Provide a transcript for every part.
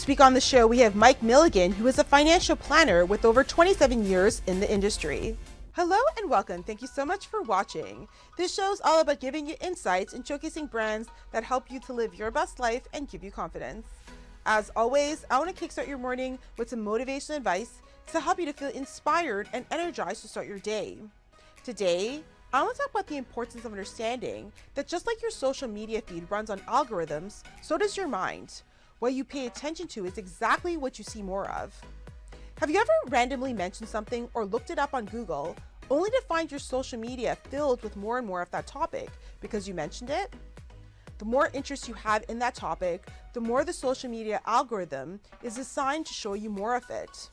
This week on the show, we have Mike Milligan, who is a financial planner with over 27 years in the industry. Hello and welcome. Thank you so much for watching. This show is all about giving you insights and showcasing brands that help you to live your best life and give you confidence. As always, I want to kickstart your morning with some motivational advice to help you to feel inspired and energized to start your day. Today, I want to talk about the importance of understanding that just like your social media feed runs on algorithms, so does your mind. What you pay attention to is exactly what you see more of. Have you ever randomly mentioned something or looked it up on Google only to find your social media filled with more and more of that topic because you mentioned it? The more interest you have in that topic, the more the social media algorithm is designed to show you more of it.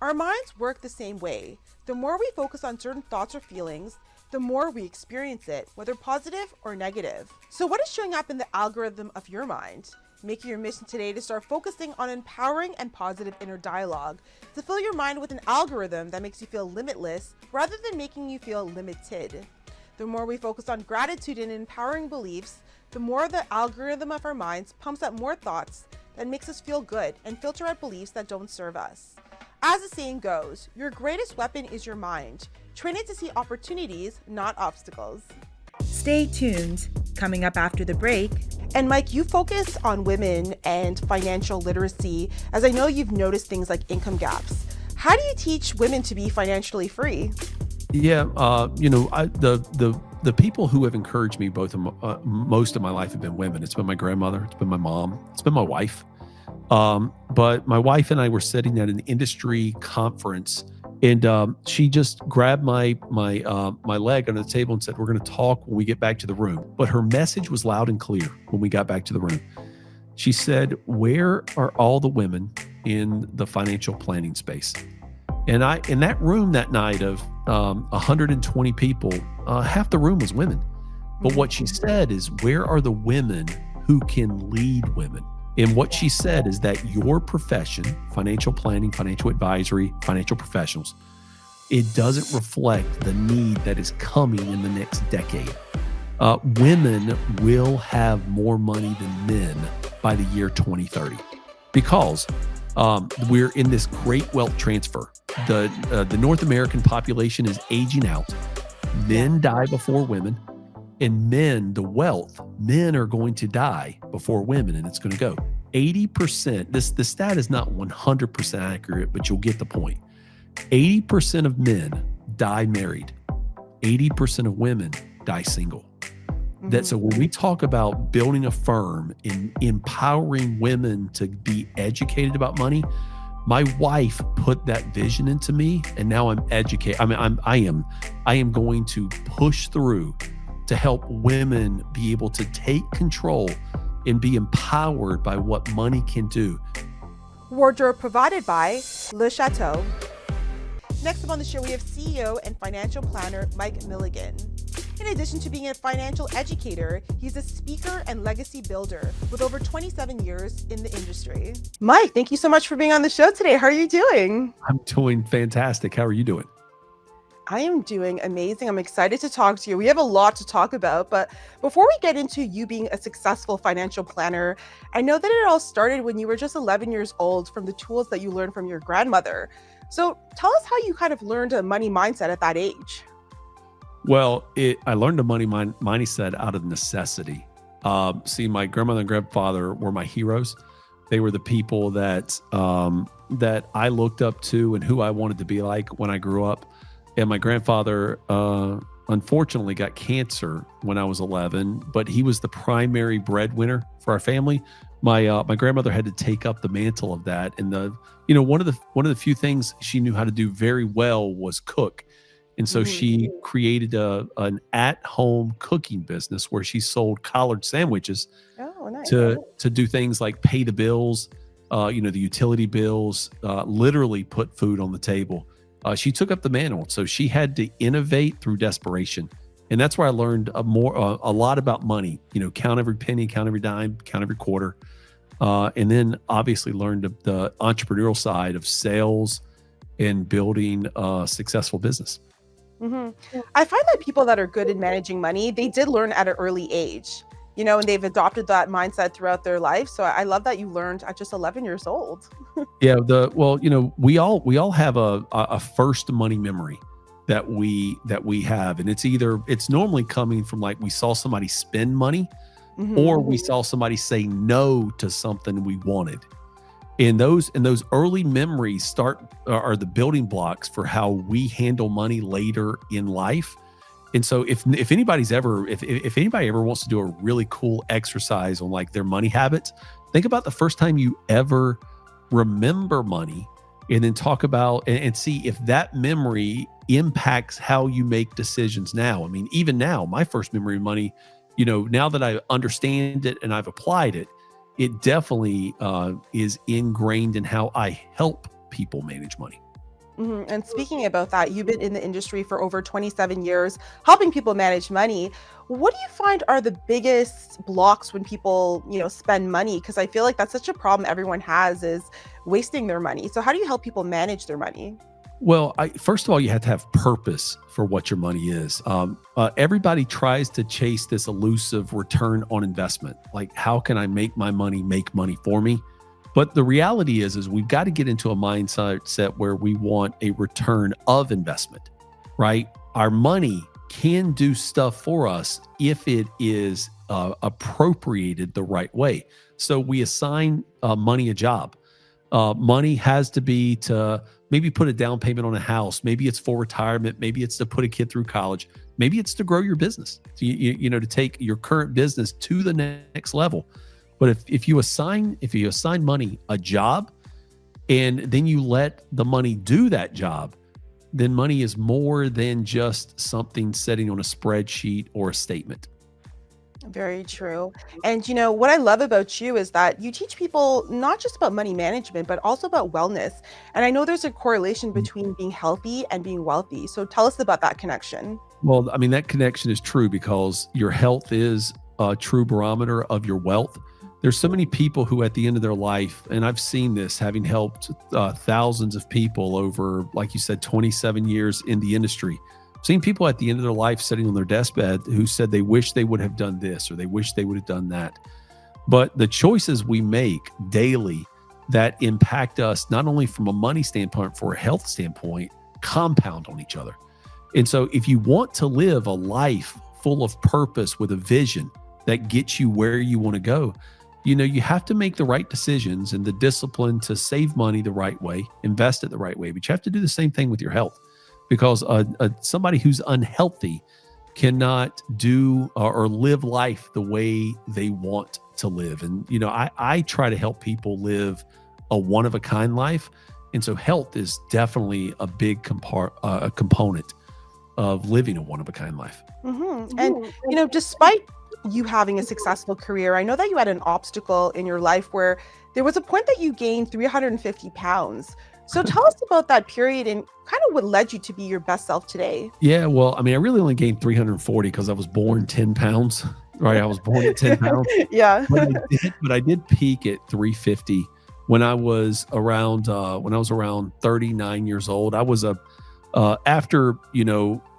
Our minds work the same way. The more we focus on certain thoughts or feelings, the more we experience it, whether positive or negative. So what is showing up in the algorithm of your mind? Make it your mission today to start focusing on empowering and positive inner dialogue, to fill your mind with an algorithm that makes you feel limitless rather than making you feel limited. The more we focus on gratitude and empowering beliefs, the more the algorithm of our minds pumps up more thoughts that makes us feel good and filter out beliefs that don't serve us. As the saying goes, your greatest weapon is your mind. Train it to see opportunities, not obstacles. Stay tuned. Coming up after the break. And Mike, you focus on women and financial literacy, as I know you've noticed things like income gaps. How do you teach women to be financially free? Yeah, the people who have encouraged me most of my life have been women. It's been my grandmother, it's been my mom, it's been my wife. But my wife and I were sitting at an industry conference, and she just grabbed my leg under the table and said, "We're going to talk when we get back to the room." But her message was loud and clear when we got back to the room. She said, "Where are all the women in the financial planning space?" And in that room that night of 120 people, half the room was women. But what she said is, "Where are the women who can lead women?" And what she said is that your profession, financial planning, financial advisory, financial professionals, it doesn't reflect the need that is coming in the next decade. Women will have more money than men by the year 2030 because we're in this great wealth transfer. The North American population is aging out. Men die before women. And men are going to die before women, and it's going to go 80%. The stat is not 100% accurate, but you'll get the point. 80% of men die married. 80% of women die single. So when we talk about building a firm and empowering women to be educated about money, my wife put that vision into me, and now I'm educated. I am going to push through to help women be able to take control and be empowered by what money can do. Wardrobe provided by Le Chateau. Next up on the show, we have CEO and financial planner Mike Milligan. In addition to being a financial educator, he's a speaker and legacy builder with over 27 years in the industry. Mike, thank you so much for being on the show today. How are you doing? I'm doing fantastic. How are you doing? I am doing amazing. I'm excited to talk to you. We have a lot to talk about, but before we get into you being a successful financial planner, I know that it all started when you were just 11 years old from the tools that you learned from your grandmother. So tell us how you kind of learned a money mindset at that age. Well, I learned a money mindset out of necessity. See, my grandmother and grandfather were my heroes. They were the people that I looked up to and who I wanted to be like when I grew up. And my grandfather, unfortunately, got cancer when I was 11, but he was the primary breadwinner for our family. My grandmother had to take up the mantle of that. And one of the few things she knew how to do very well was cook. And so she created an at-home cooking business where she sold collared sandwiches to do things like pay the bills, the utility bills, literally put food on the table. She took up the mantle, so she had to innovate through desperation, and that's where I learned a lot about money. Count every penny, count every dime, count every quarter, and then obviously learned the entrepreneurial side of sales and building a successful business. I find that people that are good in managing money, they did learn at an early age. and they've adopted that mindset throughout their life. So I love that you learned at just 11 years old. Yeah, we all have a first money memory that we have, and it's normally coming from, like, we saw somebody spend money, or we saw somebody say no to something we wanted. And those early memories are the building blocks for how we handle money later in life. And so if anybody ever wants to do a really cool exercise on, like, their money habits, think about the first time you ever remember money, and then talk about and see if that memory impacts how you make decisions now. I mean, even now, my first memory of money, now that I understand it and I've applied it, it definitely is ingrained in how I help people manage money. And speaking about that, you've been in the industry for over 27 years, helping people manage money. What do you find are the biggest blocks when people, spend money? Because I feel like that's such a problem everyone has, is wasting their money. So how do you help people manage their money? Well, first of all, you have to have purpose for what your money is. Everybody tries to chase this elusive return on investment. Like, how can I make my money make money for me? But the reality is we've got to get into a mindset where we want a return of investment, right? Our money can do stuff for us if it is appropriated the right way. So we assign money a job. Money has to be to maybe put a down payment on a house. Maybe it's for retirement. Maybe it's to put a kid through college. Maybe it's to grow your business, to take your current business to the next level. But if you assign money a job, and then you let the money do that job, then money is more than just something sitting on a spreadsheet or a statement. Very true. And what I love about you is that you teach people not just about money management, but also about wellness. And I know there's a correlation between being healthy and being wealthy. So tell us about that connection. Well, I mean, that connection is true because your health is a true barometer of your wealth. There's so many people who at the end of their life, and I've seen this having helped thousands of people over, like you said, 27 years in the industry. I've seen people at the end of their life sitting on their deathbed who said they wish they would have done this or they wish they would have done that. But the choices we make daily that impact us, not only from a money standpoint, for a health standpoint, compound on each other. And so if you want to live a life full of purpose with a vision that gets you where you want to go, you have to make the right decisions and the discipline to save money the right way, invest it the right way. But you have to do the same thing with your health, because somebody who's unhealthy cannot do or live life the way they want to live. And, I try to help people live a one-of-a-kind life. And so health is definitely a big component of living a one-of-a-kind life. And, despite you having a successful career, I know that you had an obstacle in your life where there was a point that you gained 350 pounds. So tell us about that period and kind of what led you to be your best self today. Yeah, well, I mean, I really only gained 340 because I was born 10 pounds, right? I was born at 10 pounds. Yeah. But I did peak at 350 when I was around 39 years old. I was after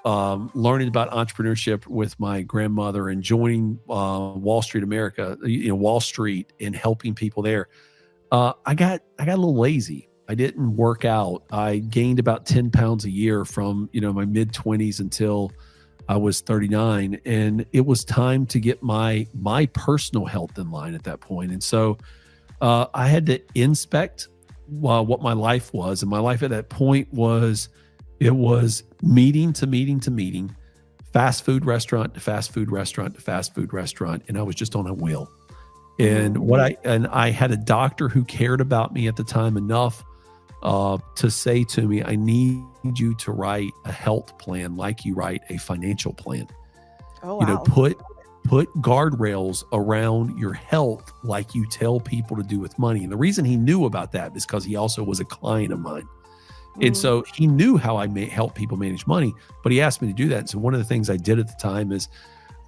learning about entrepreneurship with my grandmother and joining Wall Street America, Wall Street, and helping people there. I got a little lazy. I didn't work out. I gained about 10 pounds a year from my mid 20s until I was 39, and it was time to get my personal health in line at that point. And so I had to inspect what my life was, and my life at that point was meeting to meeting to meeting, fast food restaurant to fast food restaurant to fast food restaurant, and I was just on a wheel. And I had a doctor who cared about me at the time enough to say to me, I need you to write a health plan like you write a financial plan. Oh, wow. Put guardrails around your health like you tell people to do with money. And the reason he knew about that is because he also was a client of mine. And so he knew how I may help people manage money, but he asked me to do that. And so one of the things I did at the time is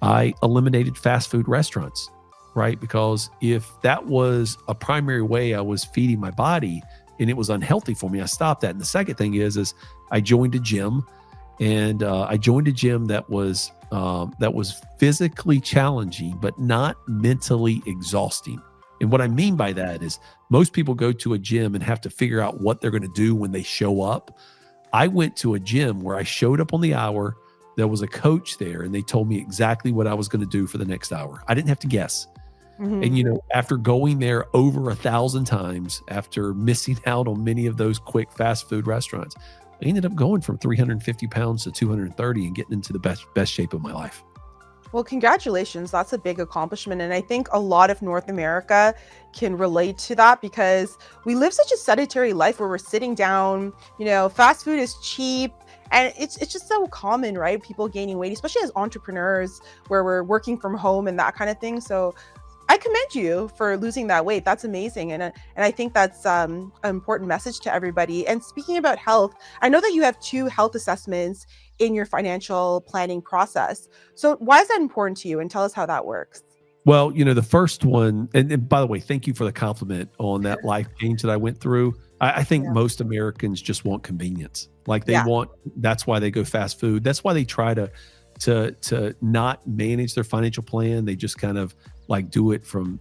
I eliminated fast food restaurants, right? Because if that was a primary way I was feeding my body and it was unhealthy for me, I stopped that. And the second thing is I joined a gym, And I joined a gym that was physically challenging, but not mentally exhausting. And what I mean by that is most people go to a gym and have to figure out what they're going to do when they show up. I went to a gym where I showed up on the hour. There was a coach there, and they told me exactly what I was going to do for the next hour. I didn't have to guess. Mhm. And, after going there over 1,000 times, after missing out on many of those quick fast food restaurants, I ended up going from 350 pounds to 230 and getting into the best shape of my life. Well, congratulations. That's a big accomplishment. And I think a lot of North America can relate to that because we live such a sedentary life where we're sitting down, fast food is cheap. And it's just so common, right? People gaining weight, especially as entrepreneurs where we're working from home and that kind of thing. So I commend you for losing that weight. That's amazing. And I think that's an important message to everybody. And speaking about health, I know that you have 2 health assessments in your financial planning process. So why is that important to you? And tell us how that works. Well, the first one, and by the way, thank you for the compliment on that life change that I went through. I think Yeah. most Americans just want convenience. Like Yeah. that's why they go fast food. That's why they try to not manage their financial plan. They just kind of like do it from,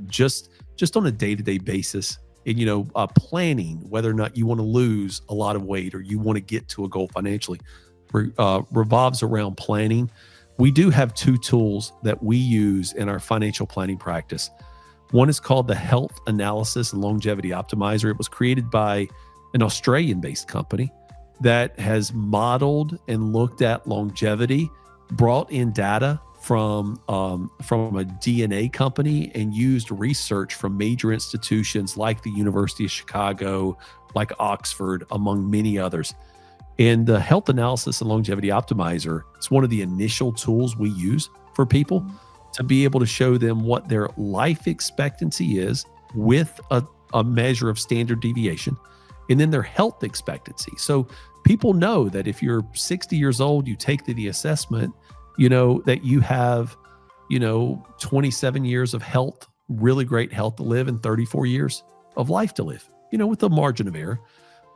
just on a day-to-day basis. And, planning whether or not you want to lose a lot of weight or you want to get to a goal financially revolves around planning. We do have 2 tools that we use in our financial planning practice. One is called the Health Analysis and Longevity Optimizer. It was created by an Australian-based company that has modeled and looked at longevity, brought in data from a DNA company, and used research from major institutions like the University of Chicago, like Oxford, among many others. And the Health Analysis and Longevity Optimizer, it's one of the initial tools we use for people to be able to show them what their life expectancy is with a measure of standard deviation, and then their health expectancy. So people know that if you're 60 years old, you take the assessment, that you have, 27 years of health, really great health to live, and 34 years of life to live, with a margin of error.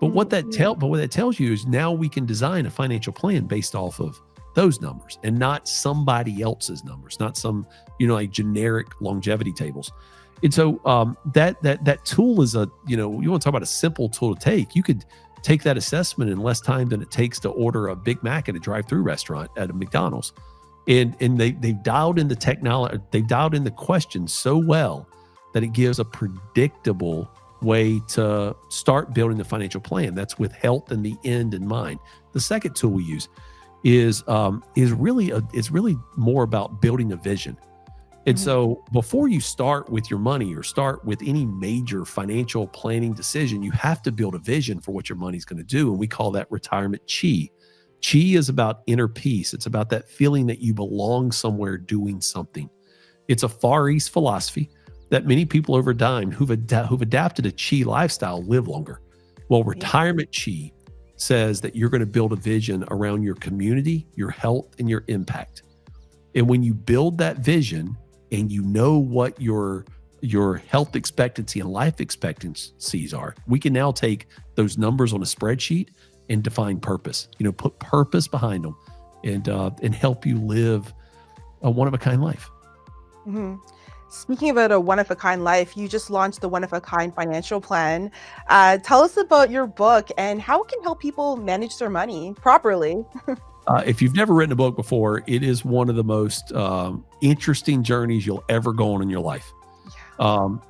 But what that tells you is now we can design a financial plan based off of those numbers and not somebody else's numbers, not some, like generic longevity tables. And so that tool is you want to talk about a simple tool to take. You could take that assessment in less time than it takes to order a Big Mac at a drive-through restaurant at a McDonald's. And they've dialed in the technology, they've dialed in the questions so well that it gives a predictable way to start building the financial plan. That's with health and the end in mind. The second tool we use is really more about building a vision. And so before you start with your money or start with any major financial planning decision, you have to build a vision for what your money's going to do. And we call that retirement chi. Chi is about inner peace. It's about that feeling that you belong somewhere doing something. It's a Far East philosophy that many people over time who've adapted a chi lifestyle live longer. Well, retirement chi says that you're going to build a vision around your community, your health, and your impact. And when you build that vision and you know what your health expectancy and life expectancies are, we can now take those numbers on a spreadsheet and define purpose. Put purpose behind them and help you live a one-of-a-kind life. Mm-hmm. Speaking about a one-of-a-kind life, you just launched the One-of-a-Kind Financial Plan. Tell us about your book and how it can help people manage their money properly. If you've never written a book before, it is one of the most interesting journeys you'll ever go on in your life. And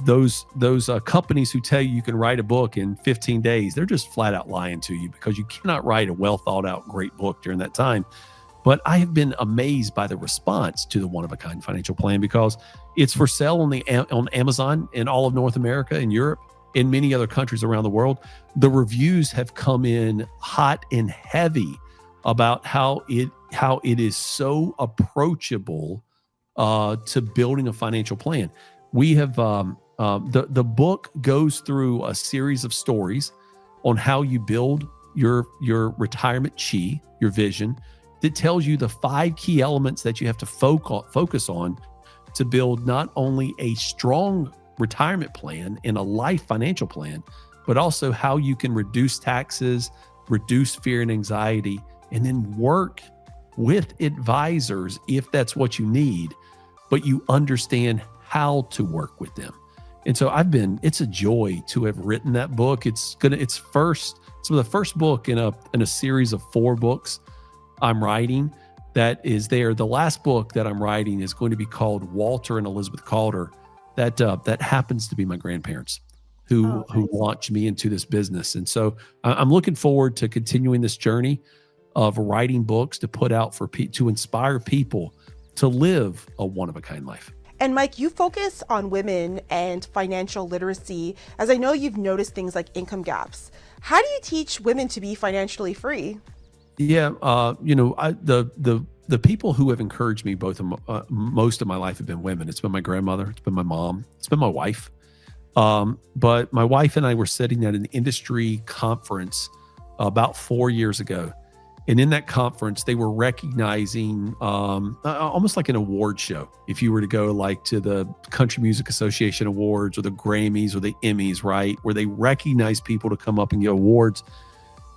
those companies who tell you can write a book in 15 days, they're just flat out lying to you, because you cannot write a well thought out great book during that time. But I have been amazed by the response to the One-of-a-Kind Financial Plan, because it's for sale on Amazon in all of North America and Europe and many other countries around the world. The reviews have come in hot and heavy about how it is so approachable to building a financial plan. We have the book goes through a series of stories on how you build your retirement chi, your vision, that tells you the 5 key elements that you have to focus on to build not only a strong retirement plan and a life financial plan, but also how you can reduce taxes, reduce fear and anxiety, and then work with advisors if that's what you need, but you understand how to work with them. And so it's a joy to have written that book. It's the first book in a series of 4 books I'm writing that is there. The last book that I'm writing is going to be called Walter and Elizabeth Calder. That happens to be my grandparents who launched me into this business. And so I'm looking forward to continuing this journey of writing books to put out to inspire people to live a one-of-a-kind life. And Mike, you focus on women and financial literacy, as I know you've noticed things like income gaps. How do you teach women to be financially free? Yeah, the people who have encouraged me most of my life have been women. It's been my grandmother, it's been my mom, it's been my wife. But my wife and I were sitting at an industry conference about 4 years ago. And in that conference, they were recognizing almost like an award show. If you were to go like to the Country Music Association Awards or the Grammys or the Emmys, right, where they recognize people to come up and get awards.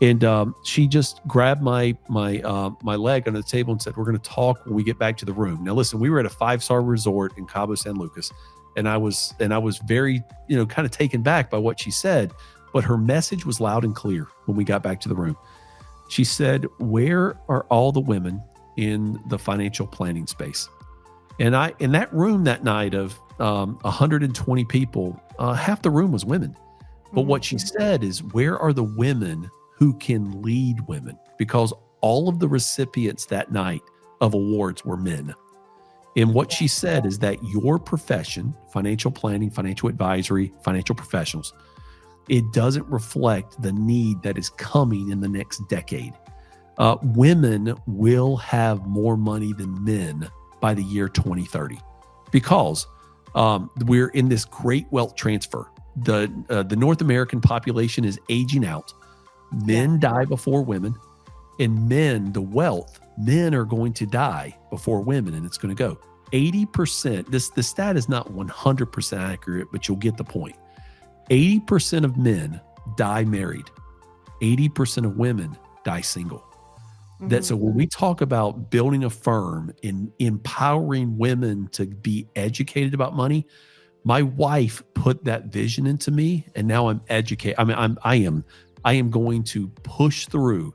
And she just grabbed my leg under the table and said, "We're going to talk when we get back to the room." Now, listen, we were at a 5-star resort in Cabo San Lucas, and I was very, kind of taken back by what she said, but her message was loud and clear when we got back to the room. She said, "Where are all the women in the financial planning space?" And in that room that night of 120 people, half the room was women. But what she said is, "Where are the women who can lead women?" Because all of the recipients that night of awards were men. And what she said is that your profession, financial planning, financial advisory, financial professionals, it doesn't reflect the need that is coming in the next decade. Women will have more money than men by the year 2030 because we're in this great wealth transfer. The North American population is aging out. Men die before women, and men are going to die before women, and it's going to go 80%. The stat is not 100% accurate, but you'll get the point. 80% of men die married. 80% of women die single. So when we talk about building a firm and empowering women to be educated about money, my wife put that vision into me, and now I'm educated. I am going to push through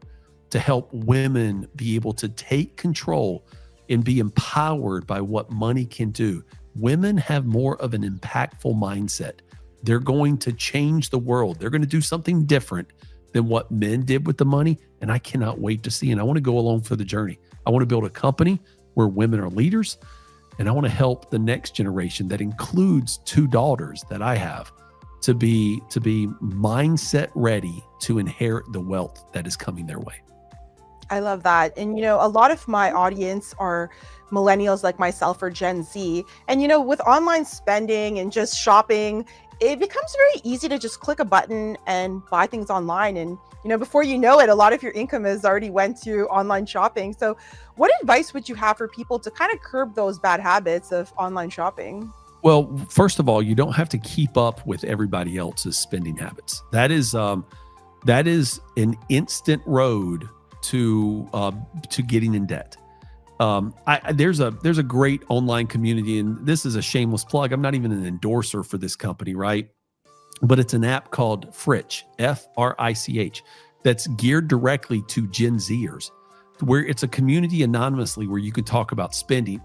to help women be able to take control and be empowered by what money can do. Women have more of an impactful mindset. They're going to change the world. They're going to do something different than what men did with the money. And I cannot wait to see. And I want to go along for the journey. I want to build a company where women are leaders. And I want to help the next generation that includes 2 daughters that I have to be mindset ready to inherit the wealth that is coming their way. I love that. And, a lot of my audience are millennials like myself or Gen Z. And, with online spending and just shopping, it becomes very easy to just click a button and buy things online. And, before you know it, a lot of your income has already went to online shopping. So what advice would you have for people to kind of curb those bad habits of online shopping? Well, first of all, you don't have to keep up with everybody else's spending habits. That is an instant road to getting in debt. There's a great online community, and this is a shameless plug. I'm not even an endorser for this company, right? But it's an app called Fritch, F-R-I-C-H, that's geared directly to Gen Zers, where it's a community anonymously where you can talk about spending.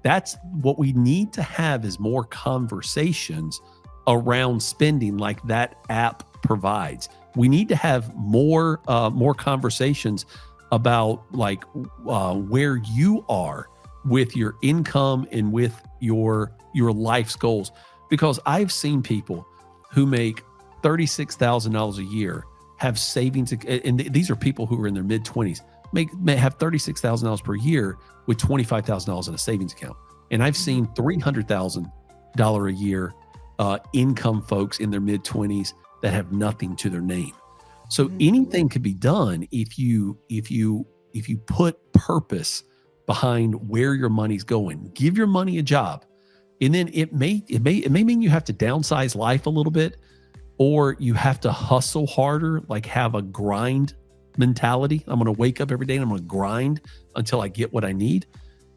That's what we need to have, is more conversations around spending like that app provides. We need to have more conversations about where you are with your income and with your life's goals. Because I've seen people who make $36,000 a year have savings, and these are people who are in their mid-20s, may have $36,000 per year with $25,000 in a savings account. And I've seen $300,000 a year income folks in their mid-20s that have nothing to their name. So anything can be done if you put purpose behind where your money's going. Give your money a job. And then it may mean you have to downsize life a little bit, or you have to hustle harder, like have a grind mentality. I'm going to wake up every day and I'm going to grind until I get what I need.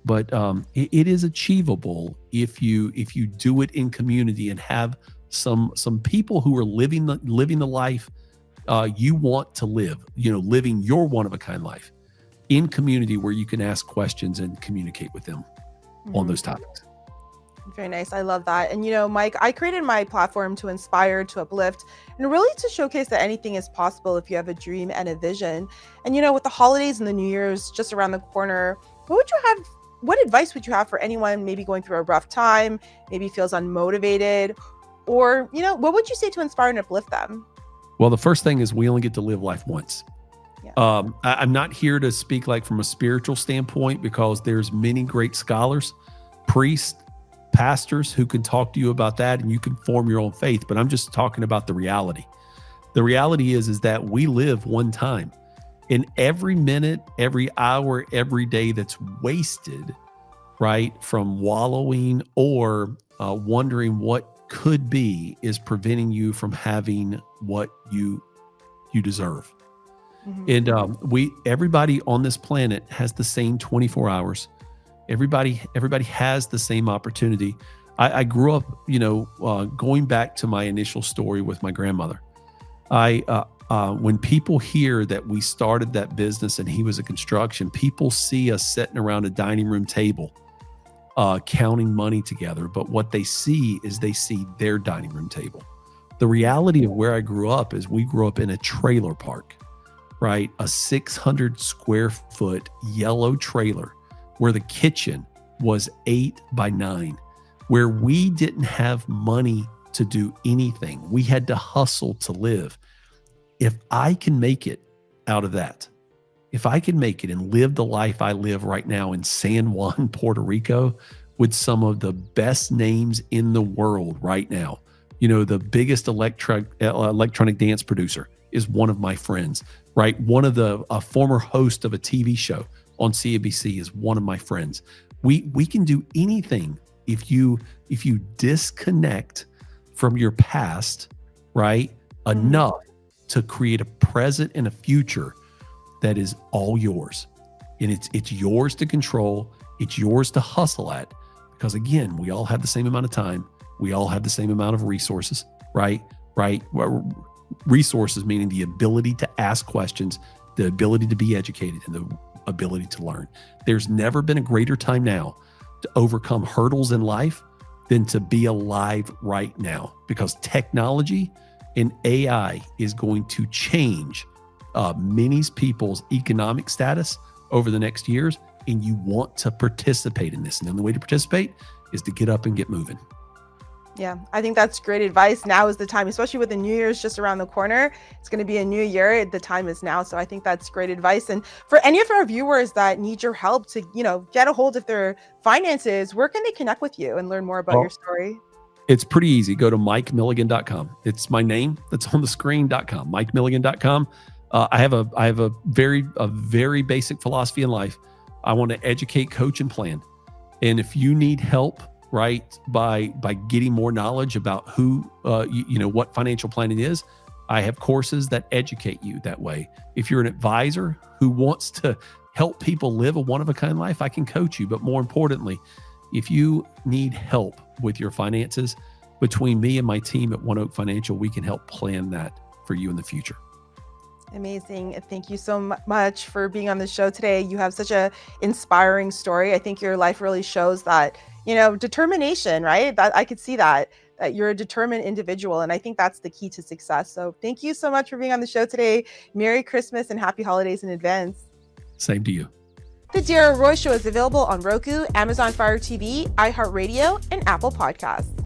But it is achievable if you do it in community and have some people who are living the life you want to live, living your one of a kind life in community where you can ask questions and communicate with them on those topics. Very nice. I love that. And Mike, I created my platform to inspire, to uplift, and really to showcase that anything is possible if you have a dream and a vision. And with the holidays and the New Year's just around the corner, what advice would you have for anyone maybe going through a rough time, maybe feels unmotivated, or, what would you say to inspire and uplift them? Well, the first thing is we only get to live life once. Yeah. I'm not here to speak like from a spiritual standpoint, because there's many great scholars, priests, pastors who can talk to you about that, and you can form your own faith. But I'm just talking about the reality. The reality is that we live one time, and every minute, every hour, every day that's wasted, right, from wallowing or wondering what could be, is preventing you from having what you deserve. And everybody on this planet has the same 24 hours. Everybody has the same opportunity. I grew up, going back to my initial story with my grandmother. When people hear that we started that business and he was a construction, people see us sitting around a dining room table, counting money together. But what they see is they see their dining room table. The reality of where I grew up is we grew up in a trailer park, right? A 600 square foot yellow trailer where the kitchen was 8 by 9, where we didn't have money to do anything. We had to hustle to live. If I can make it out of that, if I can make it and live the life I live right now in San Juan, Puerto Rico, with some of the best names in the world right now, the biggest electronic dance producer is one of my friends, right? A former host of a TV show on CNBC is one of my friends. We can do anything if you disconnect from your past, right? Enough to create a present and a future that is all yours. And it's yours to control. It's yours to hustle at, because again, we all have the same amount of time. We all have the same amount of resources, right? Resources meaning the ability to ask questions, the ability to be educated, and the ability to learn. There's never been a greater time now to overcome hurdles in life than to be alive right now, because technology and AI is going to change many people's economic status over the next years, and you want to participate in this. And the only way to participate is to get up and get moving. Yeah, I think that's great advice. Now is the time, especially with the New Year's just around the corner. It's going to be a new year. The time is now. So I think that's great advice. And for any of our viewers that need your help to, get a hold of their finances, where can they connect with you and learn more about your story? It's pretty easy. Go to MikeMilligan.com. It's my name that's on the screen.com, MikeMilligan.com. I have a very basic philosophy in life. I want to educate, coach, and plan. And if you need help, right, by getting more knowledge about what financial planning is, I have courses that educate you that way. If you're an advisor who wants to help people live a one-of-a-kind life, I can coach you. But more importantly, if you need help with your finances, between me and my team at One Oak Financial, we can help plan that for you in the future. Amazing. Thank you so much for being on the show today. You have such a inspiring story. I think your life really shows that, determination, right? That I could see that you're a determined individual. And I think that's the key to success. So thank you so much for being on the show today. Merry Christmas and happy holidays in advance. Same to you. The Darriel Roy Show is available on Roku, Amazon Fire TV, iHeartRadio, and Apple Podcasts.